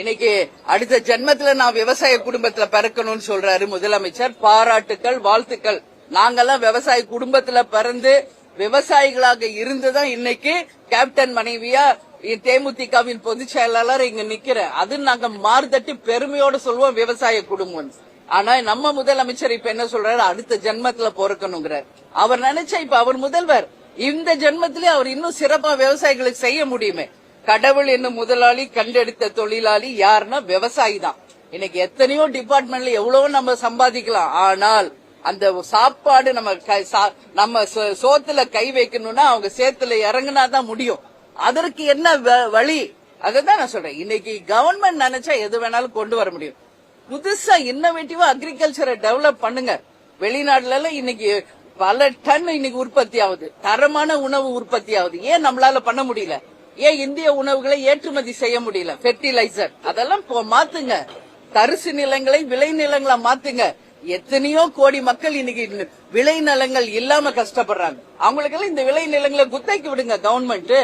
இன்னைக்கு அடுத்த ஜென்மத்துல நான் விவசாய குடும்பத்துல பிறக்கணும்னு சொல்றாரு முதலமைச்சர். பாராட்டுக்கள், வாழ்த்துக்கள். நாங்கெல்லாம் விவசாய குடும்பத்துல பிறந்து விவசாயிகளாக இருந்துதான் இன்னைக்கு கேப்டன் மனைவியா தேமுதிகவின் பொதுச் செயலாளர் இங்க நிக்கிறேன். அது நாங்க மார்தட்டி பெருமையோட சொல்லுவோம் விவசாய குடும்பம். ஆனா நம்ம முதலமைச்சர் இப்ப என்ன சொல்றாரு, அடுத்த ஜென்மத்துல பிறக்கணுங்கிறார். அவர் நினைச்சா இப்ப அவர் முதல்வர், இந்த ஜென்மத்திலே அவர் இன்னும் சிறப்பா விவசாயிகளுக்கு செய்ய முடியுமே. கடவுள் என்னும் முதலாளி கண்டெடுத்த தொழிலாளி யாருன்னா விவசாயி தான். இன்னைக்கு எத்தனையோ டிபார்ட்மெண்ட்ல எவ்வளவோ நம்ம சம்பாதிக்கலாம், ஆனால் அந்த சாப்பாடு நம்ம சோத்துல கை வைக்கணும்னா அவங்க சேத்துல இறங்குனாதான் முடியும். அதற்கு என்ன வழி, அதான் நான் சொல்றேன். இன்னைக்கு கவர்மெண்ட் நினைச்சா எது வேணாலும் கொண்டு வர முடியும். புதுசா இன்னோவேட்டிவா அக்ரிகல்ச்சரை டெவலப் பண்ணுங்க. வெளிநாடுல எல்லாம் இன்னைக்கு பல டன் இன்னைக்கு உற்பத்தி ஆகுது, தரமான உணவு உற்பத்தி ஆகுது. ஏன் நம்மளால பண்ண முடியல? ஏன் இந்திய உணவுகளை ஏற்றுமதி செய்ய முடியல? பெர்டிலைசர் அதெல்லாம் மாத்துங்க. தரிசு நிலங்களை விளை நிலங்களா மாத்துங்க. எத்தனையோ கோடி மக்கள் இன்னைக்கு விளை நிலங்கள் இல்லாம கஷ்டப்படுறாங்க. அவங்களுக்கெல்லாம் இந்த விளை நிலங்களை குத்தகைக்கு விடுங்க கவர்மெண்ட்.